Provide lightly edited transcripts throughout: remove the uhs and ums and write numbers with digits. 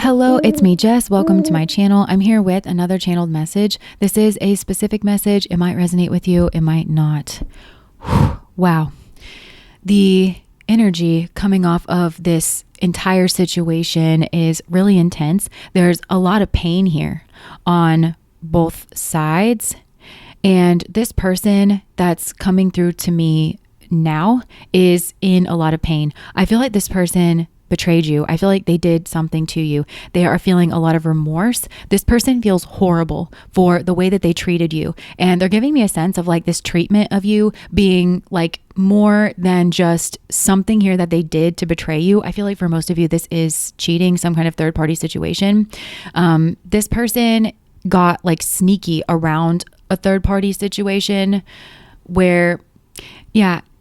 Hello, it's me, Jess. Welcome to my channel. I'm here with another channeled message. This is a specific message. It might resonate with you. It might not. Wow. The energy coming off of this entire situation is really intense. There's a lot of pain here on both sides. And this person that's coming through to me now is in a lot of pain. I feel like this person betrayed you. I feel like they did something to you. They are feeling a lot of remorse. This person feels horrible for the way that they treated you. And they're giving me a sense of like this treatment of you being like more than just something here that they did to betray you. I feel like for most of you, this is cheating, some kind of third party situation. This person got like sneaky around a third party situation where,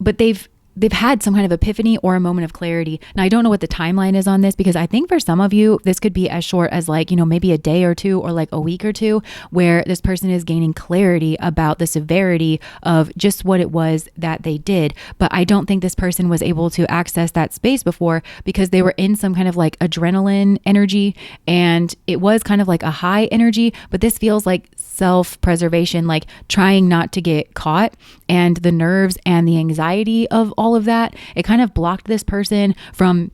but they've had some kind of epiphany or a moment of clarity. Now, I don't know what the timeline is on this because I think for some of you, this could be as short as like, maybe a day or two or like a week or two where this person is gaining clarity about the severity of just what it was that they did. But I don't think this person was able to access that space before because they were in some kind of like adrenaline energy and it was kind of like a high energy, but this feels like self-preservation, like trying not to get caught, and the nerves and the anxiety of all of that, it kind of blocked this person from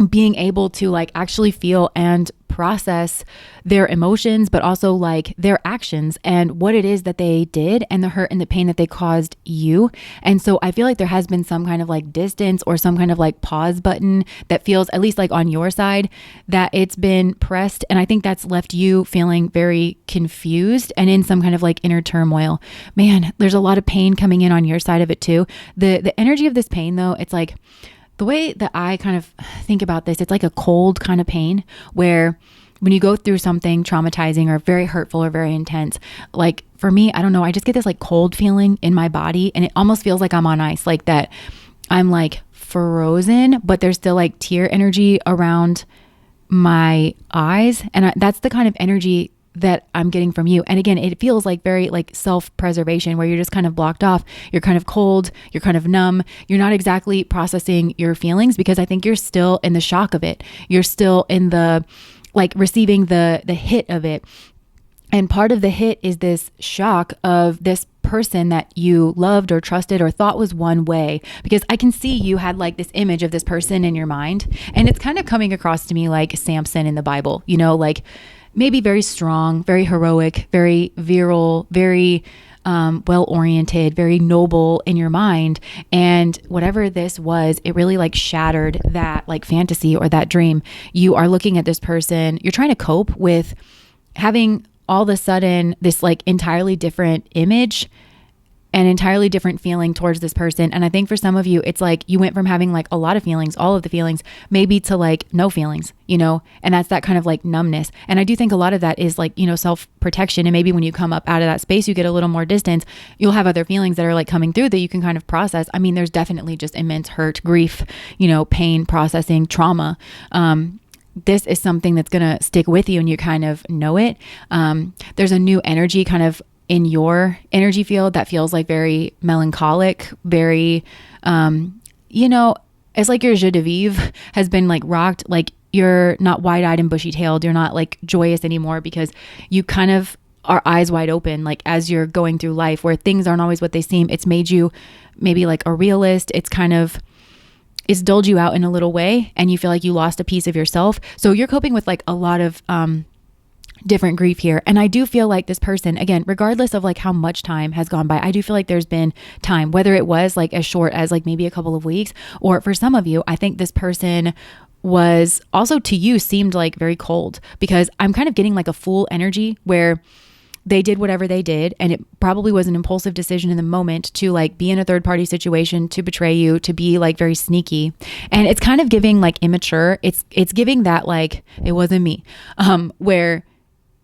being able to like actually feel and process their emotions, but also like their actions and what it is that they did and the hurt and the pain that they caused you. And so I feel like there has been some kind of like distance or some kind of like pause button that feels, at least like on your side, that it's been pressed. And I think that's left you feeling very confused and in some kind of like inner turmoil. Man, there's a lot of pain coming in on your side of it too. The energy of this pain though, it's like, the way that I kind of think about this, it's like a cold kind of pain where when you go through something traumatizing or very hurtful or very intense, like for me, I don't know, I just get this like cold feeling in my body and it almost feels like I'm on ice, like that I'm like frozen, but there's still like tear energy around my eyes. And that's the kind of energy that I'm getting from you. And again, it feels like very like self-preservation where you're just kind of blocked off. You're kind of cold. You're kind of numb. You're not exactly processing your feelings because I think you're still in the shock of it. You're still in the like receiving the hit of it. And part of the hit is this shock of this person that you loved or trusted or thought was one way, because I can see you had like this image of this person in your mind. And it's kind of coming across to me like Samson in the Bible, like maybe very strong, very heroic, very virile, very well-oriented, very noble in your mind. And whatever this was, it really like shattered that like fantasy or that dream. You are looking at this person, you're trying to cope with having all of a sudden this like entirely different image, an entirely different feeling towards this person. And I think for some of you, it's like you went from having like a lot of feelings, all of the feelings, maybe to like no feelings, and that's that kind of like numbness. And I do think a lot of that is like, self-protection. And maybe when you come up out of that space, you get a little more distance, you'll have other feelings that are like coming through that you can kind of process. I mean, there's definitely just immense hurt, grief, pain, processing, trauma. This is something that's going to stick with you and you kind of know it. There's a new energy kind of in your energy field that feels like very melancholic, very, it's like your joie de vivre has been like rocked. Like you're not wide-eyed and bushy-tailed. You're not like joyous anymore because you kind of are eyes wide open, like as you're going through life where things aren't always what they seem. It's made you maybe like a realist. It's dulled you out in a little way and you feel like you lost a piece of yourself. So you're coping with like a lot of, different grief here. And I do feel like this person, again, regardless of like how much time has gone by, I do feel like there's been time, whether it was like as short as like maybe a couple of weeks, or for some of you, I think this person was also to you seemed like very cold, because I'm kind of getting like a fool energy where they did whatever they did. And it probably was an impulsive decision in the moment to like be in a third party situation, to betray you, to be like very sneaky. And it's kind of giving like immature. It's giving that like, it wasn't me, where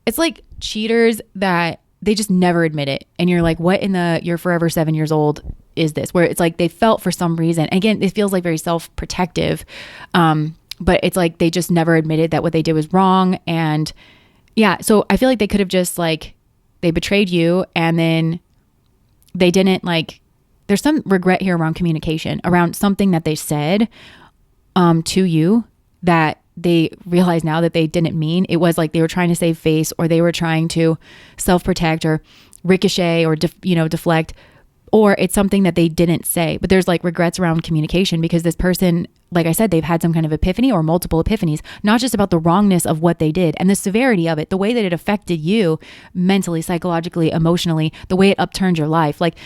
it's like cheaters that they just never admit it. And you're like, what in you're forever 7 years old is this? Where it's like they felt for some reason. Again, it feels like very self-protective. But it's like they just never admitted that what they did was wrong. And so I feel like they could have just like, they betrayed you and then they didn't like, there's some regret here around communication, around something that they said to you that they realize now that they didn't mean. It was like they were trying to save face, or they were trying to self-protect or ricochet or deflect, or it's something that they didn't say. But there's like regrets around communication, because this person, like I said, they've had some kind of epiphany or multiple epiphanies, not just about the wrongness of what they did and the severity of it, the way that it affected you mentally, psychologically, emotionally, the way it upturned your life, like,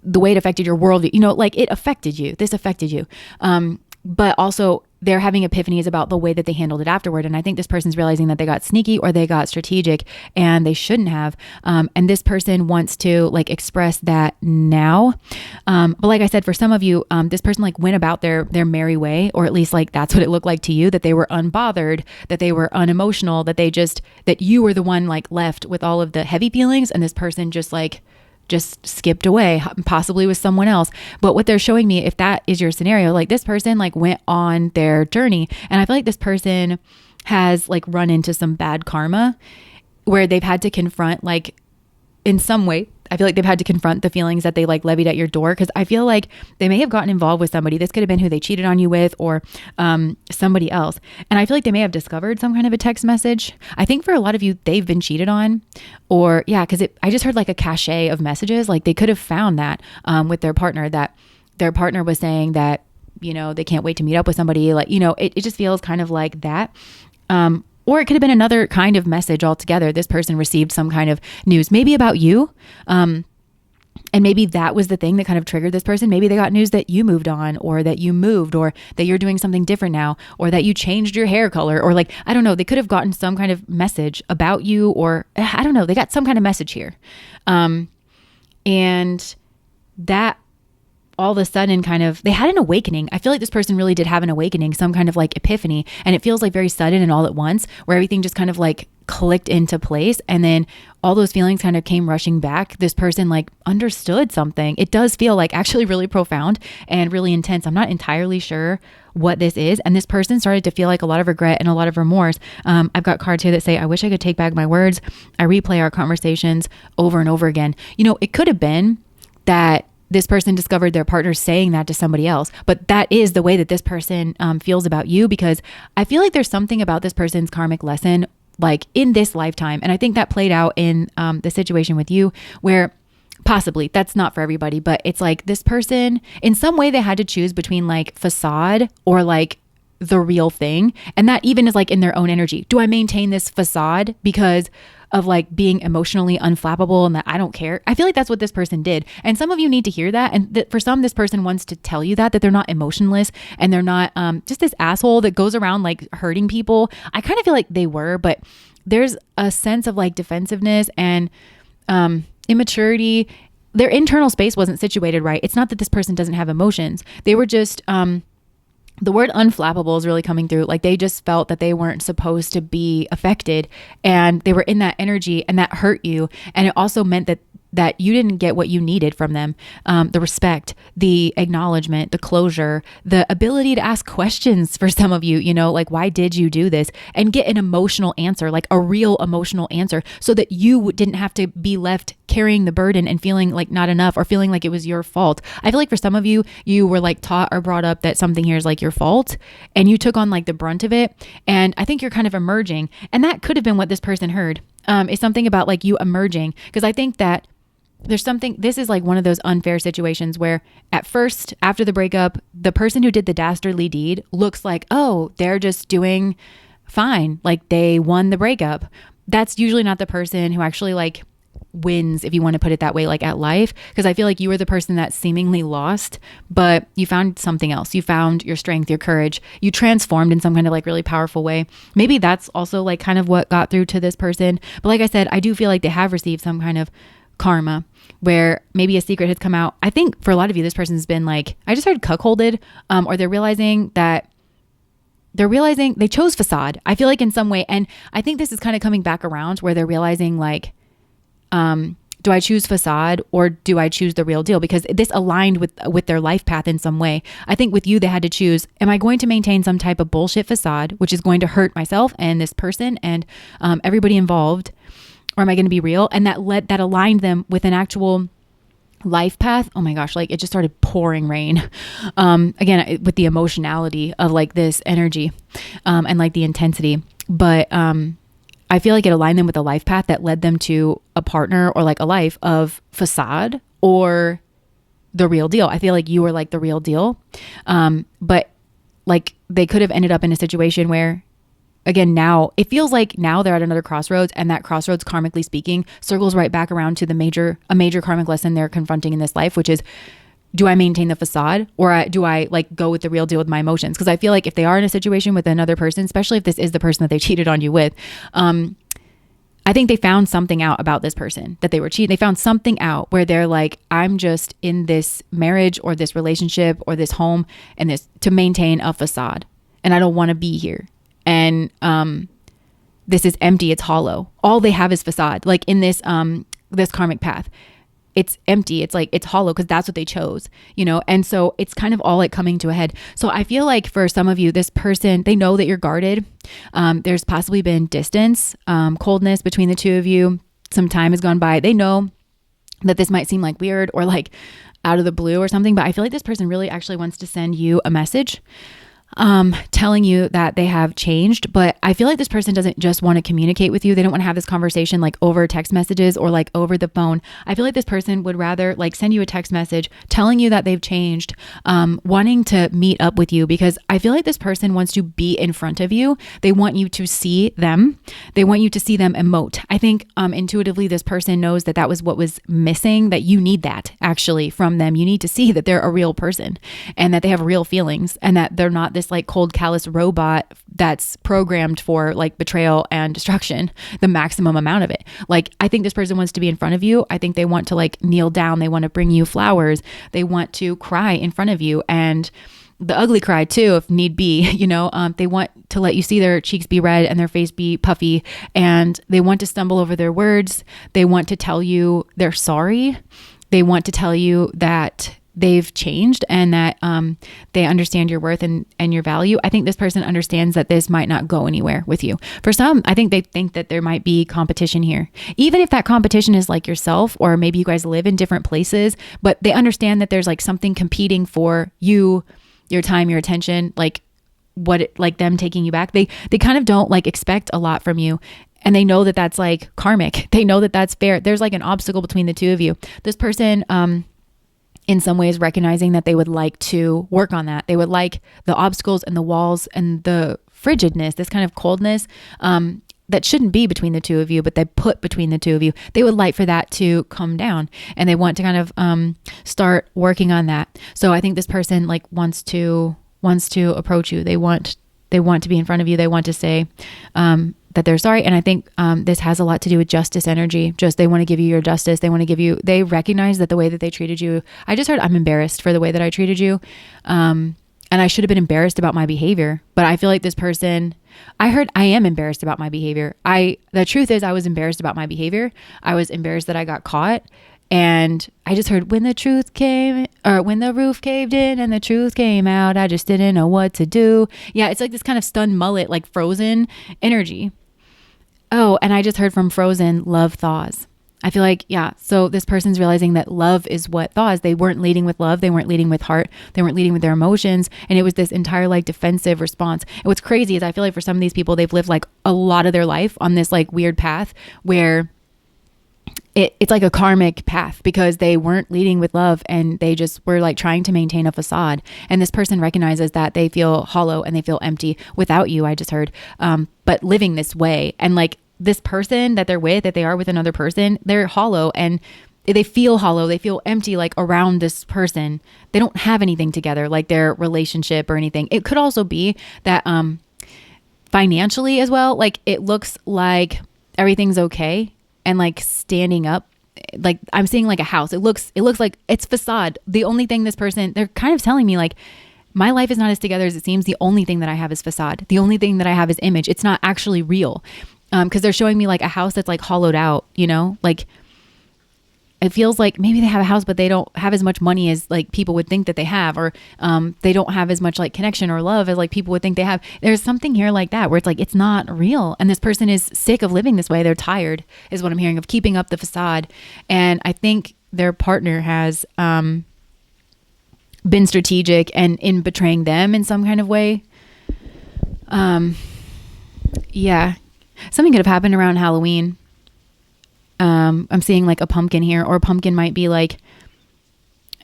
the way it affected your worldview, like it affected you. This affected you. But also they're having epiphanies about the way that they handled it afterward. And I think this person's realizing that they got sneaky or they got strategic and they shouldn't have. And this person wants to like express that now. But like I said, for some of you, this person like went about their merry way, or at least like that's what it looked like to you, that they were unbothered, that they were unemotional, that you were the one like left with all of the heavy feelings, and this person just skipped away, possibly with someone else. But what they're showing me, if that is your scenario, like this person like went on their journey, and I feel like this person has like run into some bad karma where they've had to confront, like in some way, I feel like they've had to confront the feelings that they like levied at your door. Cause I feel like they may have gotten involved with somebody. This could have been who they cheated on you with, or somebody else. And I feel like they may have discovered some kind of a text message. I think for a lot of you, they've been cheated on, or cause I just heard like a cache of messages. Like they could have found that with their partner, that their partner was saying that, they can't wait to meet up with somebody. Like, it just feels kind of like that. Or it could have been another kind of message altogether. This person received some kind of news, maybe about you. And maybe that was the thing that kind of triggered this person. Maybe they got news that you moved on, or that you moved, or that you're doing something different now, or that you changed your hair color, or like, I don't know, they could have gotten some kind of message about you, or I don't know, they got some kind of message here. And that all of a sudden they had an awakening. I feel like this person really did have an awakening, some kind of like epiphany. And it feels like very sudden and all at once, where everything just kind of like clicked into place. And then all those feelings kind of came rushing back. This person like understood something. It does feel like actually really profound and really intense. I'm not entirely sure what this is. And this person started to feel like a lot of regret and a lot of remorse. I've got cards here that say, I wish I could take back my words. I replay our conversations over and over again. It could have been that this person discovered their partner saying that to somebody else, but that is the way that this person feels about you, because I feel like there's something about this person's karmic lesson, like in this lifetime. And I think that played out in the situation with you, where possibly that's not for everybody, but it's like this person, in some way they had to choose between like facade or like the real thing. And that even is like in their own energy. Do I maintain this facade because of like being emotionally unflappable and that I don't care? I feel like that's what this person did. And some of you need to hear that. And for some, this person wants to tell you that they're not emotionless and they're not just this asshole that goes around like hurting people. I kind of feel like they were, but there's a sense of like defensive-ness and immaturity. Their internal space wasn't situated right. It's not that this person doesn't have emotions. They were just the word unflappable is really coming through. Like they just felt that they weren't supposed to be affected, and they were in that energy, and that hurt you. And it also meant that you didn't get what you needed from them. The respect, the acknowledgement, the closure, the ability to ask questions for some of you, like, why did you do this? And get an emotional answer, like a real emotional answer, so that you didn't have to be left carrying the burden and feeling like not enough, or feeling like it was your fault. I feel like for some of you, you were like taught or brought up that something here is like your fault, and you took on like the brunt of it. And I think you're kind of emerging, and that could have been what this person heard. Is something about like you emerging, because I think that there's something, this is like one of those unfair situations where at first, after the breakup, the person who did the dastardly deed looks like, oh, they're just doing fine. Like they won the breakup. That's usually not the person who actually like wins, if you want to put it that way, like at life. Because I feel like you were the person that seemingly lost, but you found something else. You found your strength, your courage. You transformed in some kind of like really powerful way. Maybe that's also like kind of what got through to this person. But like I said, I do feel like they have received some kind of karma where maybe a secret has come out. I think for a lot of you, this person's been like, I just heard cuckolded, or they're realizing they chose facade. I feel like in some way, and I think this is kind of coming back around where they're realizing like, do I choose facade or do I choose the real deal? Because this aligned with their life path in some way. I think with you, they had to choose, am I going to maintain some type of bullshit facade, which is going to hurt myself and this person and everybody involved? Or am I going to be real? And that aligned them with an actual life path, oh my gosh, like it just started pouring rain. Again, with the emotionality of like this energy, and like the intensity. But I feel like it aligned them with a life path that led them to a partner or like a life of facade or the real deal. I feel like you were like the real deal. But like they could have ended up in a situation where, again, now it feels like now they're at another crossroads, and that crossroads, karmically speaking, circles right back around to a major karmic lesson they're confronting in this life, which is, do I maintain the facade, or do I like go with the real deal with my emotions? Because I feel like if they are in a situation with another person, especially if this is the person that they cheated on you with, I think they found something out about this person that they were cheating. They found something out where they're like, I'm just in this marriage or this relationship or this home and this to maintain a facade, and I don't want to be here. And this is empty. It's hollow. All they have is facade. Like in this this karmic path, it's empty. It's like, it's hollow because that's what they chose, you know? And so it's kind of all like coming to a head. So I feel like for some of you, this person, they know that you're guarded. There's possibly been distance, coldness between the two of you. Some time has gone by. They know that this might seem like weird or like out of the blue or something, but I feel like this person really actually wants to send you a message telling you that they have changed. But I feel like this person doesn't just want to communicate with you. They don't want to have this conversation like over text messages or like over the phone. I feel like this person would rather like send you a text message telling you that they've changed, wanting to meet up with you, because I feel like this person wants to be in front of you. They want you to see them. They want you to see them emote. I think intuitively this person knows that that was what was missing, that you need that actually from them. You need to see that they're a real person and that they have real feelings and that they're not this like cold, callous robot that's programmed for like betrayal and destruction, the maximum amount of it. Like, I think this person wants to be in front of you. I think they want to like kneel down. They want to bring you flowers. They want to cry in front of you, and the ugly cry too, if need be, you know. They want to let you see their cheeks be red and their face be puffy, and they want to stumble over their words. They want to tell you they're sorry. They want to tell you that they've changed and that they understand your worth and your value. I think this person understands that this might not go anywhere with you. For some, I think they think that there might be competition here. Even if that competition is like yourself, or maybe you guys live in different places, but they understand that there's like something competing for you, your time, your attention, like like them taking you back. They kind of don't like expect a lot from you. And they know that that's like karmic. They know that that's fair. There's like an obstacle between the two of you. This person, in some ways, recognizing that they would like to work on that. They would like the obstacles and the walls and the frigidness, this kind of coldness that shouldn't be between the two of you, but they put between the two of you. They would like for that to come down, and they want to kind of start working on that. So I think this person like wants to approach you. They want to be in front of you. They want to say that they're sorry. And I think this has a lot to do with justice energy. Just they want to give you your justice. They recognize that the way that they treated you, I just heard, I'm embarrassed for the way that I treated you. And I should have been embarrassed about my behavior. But I feel like this person, I heard I am embarrassed about my behavior. The truth is I was embarrassed about my behavior. I was embarrassed that I got caught. And I just heard when the roof caved in and the truth came out, I just didn't know what to do. Yeah, it's like this kind of stunned mullet, like Frozen energy. Oh, and I just heard from Frozen, love thaws. I feel like, yeah, so this person's realizing that love is what thaws. They weren't leading with love. They weren't leading with heart. They weren't leading with their emotions. And it was this entire like defensive response. And what's crazy is I feel like for some of these people, they've lived like a lot of their life on this like weird path where it's like a karmic path, because they weren't leading with love and they just were like trying to maintain a facade. And this person recognizes that they feel hollow and they feel empty without you, I just heard, but living this way. And like this person that they're with, that they are with another person, they're hollow and they feel hollow. They feel empty, like around this person. They don't have anything together, like their relationship or anything. It could also be that financially as well, like it looks like everything's okay. And like standing up, like I'm seeing like a house. It looks like it's facade. The only thing this person, they're kind of telling me like, my life is not as together as it seems. The only thing that I have is facade. The only thing that I have is image. It's not actually real. Because they're showing me like a house that's like hollowed out, you know, like it feels like maybe they have a house, but they don't have as much money as like people would think that they have, or they don't have as much like connection or love as like people would think they have. There's something here like that where it's like, it's not real. And this person is sick of living this way. They're tired is what I'm hearing, of keeping up the facade. And I think their partner has been strategic and in betraying them in some kind of way. Yeah, something could have happened around Halloween. I'm seeing like a pumpkin here, or a pumpkin might be like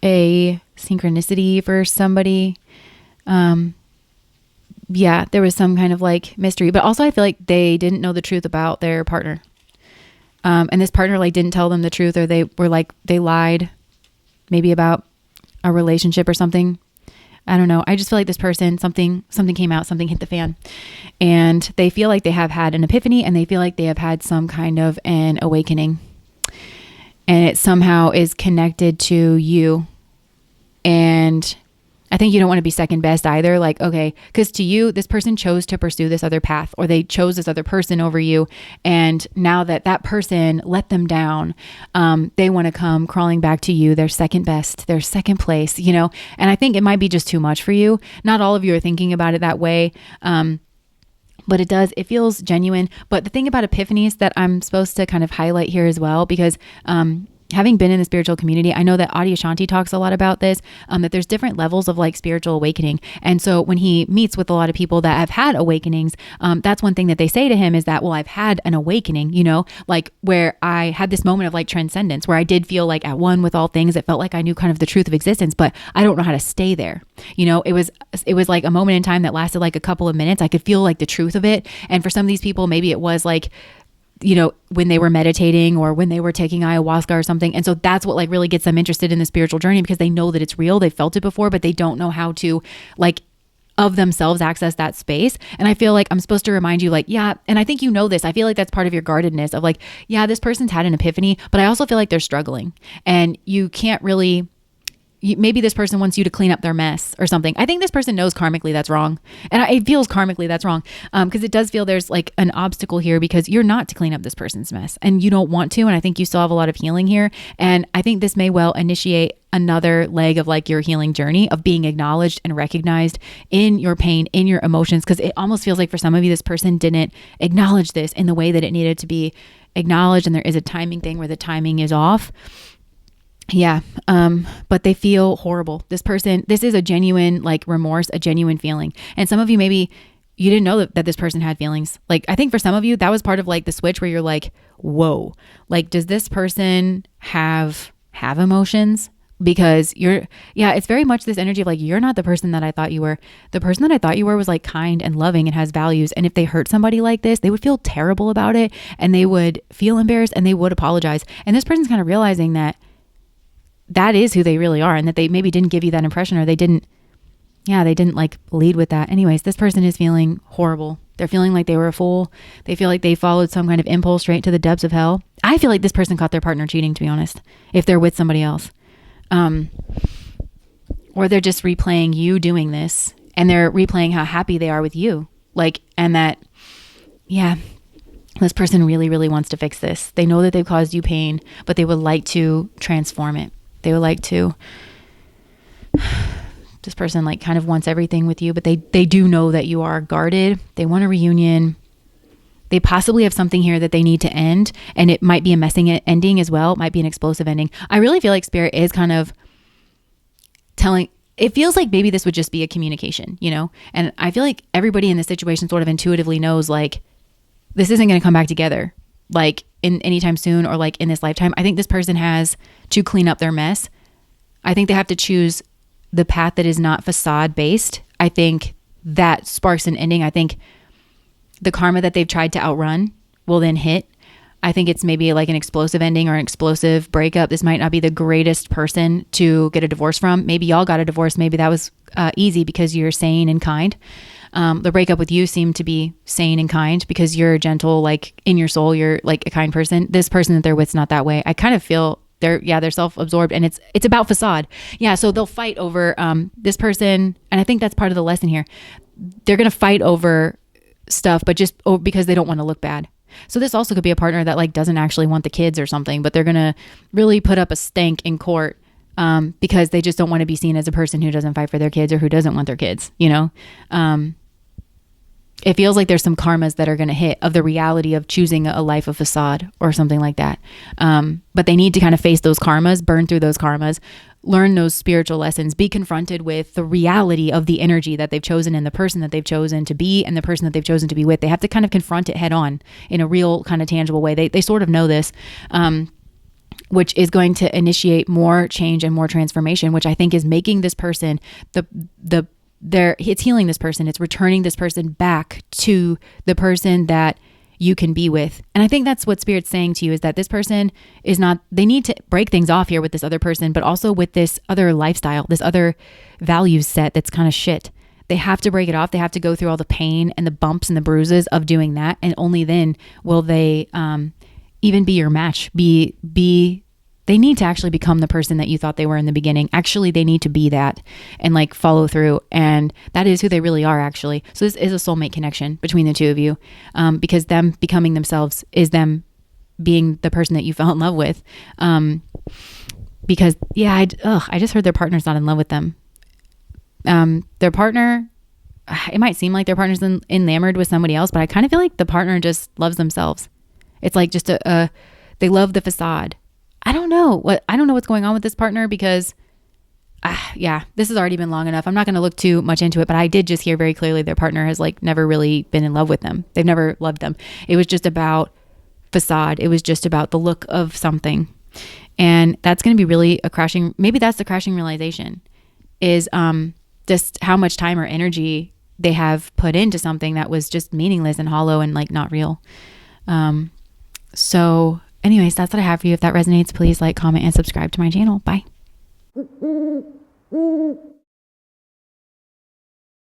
a synchronicity for somebody. Yeah, there was some kind of like mystery, but also I feel like they didn't know the truth about their partner. And this partner like didn't tell them the truth, or they were like, they lied maybe about a relationship or something. I don't know. I just feel like this person, something came out, something hit the fan, and they feel like they have had an epiphany, and they feel like they have had some kind of an awakening, and it somehow is connected to you. And I think you don't want to be second best either. Like, okay, because to you, this person chose to pursue this other path, or they chose this other person over you. And now that that person let them down, they want to come crawling back to you. They're second best, they're second place, you know? And I think it might be just too much for you. Not all of you are thinking about it that way. But it feels genuine. But the thing about epiphanies that I'm supposed to kind of highlight here as well, because, having been in the spiritual community, I know that Adyashanti talks a lot about this, that there's different levels of like spiritual awakening. And so when he meets with a lot of people that have had awakenings, that's one thing that they say to him is that, well, I've had an awakening, you know, like where I had this moment of like transcendence, where I did feel like at one with all things. It felt like I knew kind of the truth of existence, but I don't know how to stay there. You know, it was like a moment in time that lasted like a couple of minutes. I could feel like the truth of it. And for some of these people, maybe it was like, you know, when they were meditating or when they were taking ayahuasca or something. And so that's what like really gets them interested in the spiritual journey, because they know that it's real. They felt it before, but they don't know how to like of themselves access that space. And I feel like I'm supposed to remind you like, yeah. And I think you know this, I feel like that's part of your guardedness of like, yeah, this person's had an epiphany, but I also feel like they're struggling, and you can't really, maybe this person wants you to clean up their mess or something. I think this person knows karmically that's wrong. And it feels karmically that's wrong. Because it does feel there's like an obstacle here, because you're not to clean up this person's mess, and you don't want to. And I think you still have a lot of healing here. And I think this may well initiate another leg of like your healing journey of being acknowledged and recognized in your pain, in your emotions. Because it almost feels like for some of you, this person didn't acknowledge this in the way that it needed to be acknowledged. And there is a timing thing where the timing is off. Yeah. But they feel horrible. This is a genuine like remorse, a genuine feeling. And some of you, maybe you didn't know that this person had feelings. Like, I think for some of you, that was part of like the switch where you're like, whoa, like, does this person have emotions? Because it's very much this energy of like, you're not the person that I thought you were. The person that I thought you were was like kind and loving and has values. And if they hurt somebody like this, they would feel terrible about it, and they would feel embarrassed, and they would apologize. And this person's kind of realizing that is who they really are, and that they maybe didn't give you that impression, or they didn't like lead with that. Anyways, this person is feeling horrible. They're feeling like they were a fool. They feel like they followed some kind of impulse straight to the depths of hell. I feel like this person caught their partner cheating, to be honest, if they're with somebody else. Or they're just replaying you doing this, and they're replaying how happy they are with you. Like, and that, yeah, this person really, really wants to fix this. They know that they've caused you pain, but they would like to transform it. They would like to, this person like kind of wants everything with you, but they do know that you are guarded. They want a reunion. They possibly have something here that they need to end, and it might be a messing ending as well. It might be an explosive ending. I really feel like Spirit is kind of telling, it feels like maybe this would just be a communication, you know? And I feel like everybody in this situation sort of intuitively knows like, this isn't going to come back together like in anytime soon, or like in this lifetime. I think this person has to clean up their mess. I think they have to choose the path that is not facade based. I think that sparks an ending. I think the karma that they've tried to outrun will then hit. I think it's maybe like an explosive ending or an explosive breakup. This might not be the greatest person to get a divorce from. Maybe y'all got a divorce. Maybe that was easy because you're sane and kind. The breakup with you seemed to be sane and kind because you're gentle, like in your soul, you're like a kind person. This person that they're with's not that way. I kind of feel they're self-absorbed, and it's about facade. Yeah. So they'll fight over this person. And I think that's part of the lesson here. They're going to fight over stuff, but just because they don't want to look bad. So this also could be a partner that like doesn't actually want the kids or something, but they're going to really put up a stank in court because they just don't want to be seen as a person who doesn't fight for their kids or who doesn't want their kids, you know? it feels like there's some karmas that are going to hit of the reality of choosing a life of facade or something like that. But they need to kind of face those karmas, burn through those karmas, learn those spiritual lessons, be confronted with the reality of the energy that they've chosen and the person that they've chosen to be and the person that they've chosen to be with. They have to kind of confront it head on in a real kind of tangible way. They sort of know this, which is going to initiate more change and more transformation, which I think is making this person it's healing this person. It's returning this person back to the person that you can be with. And I think that's what Spirit's saying to you, is that this person is not, they need to break things off here with this other person, but also with this other lifestyle, this other value set that's kind of shit. They have to break it off. They have to go through all the pain and the bumps and the bruises of doing that. And only then will they even be your match, they need to actually become the person that you thought they were in the beginning. Actually, they need to be that and like follow through. And that is who they really are, actually. So this is a soulmate connection between the two of you, because them becoming themselves is them being the person that you fell in love with. Because yeah, I just heard their partner's not in love with them. Their partner, it might seem like their partner's enamored with somebody else, but I kind of feel like the partner just loves themselves. It's like just they love the facade. I don't know what's going on with this partner, because this has already been long enough. I'm not going to look too much into it, but I did just hear very clearly their partner has like never really been in love with them. They've never loved them. It was just about facade. It was just about the look of something. And that's going to be really maybe that's the crashing realization, is just how much time or energy they have put into something that was just meaningless and hollow and like not real. So anyways, that's what I have for you. If that resonates, please like, comment, and subscribe to my channel. Bye.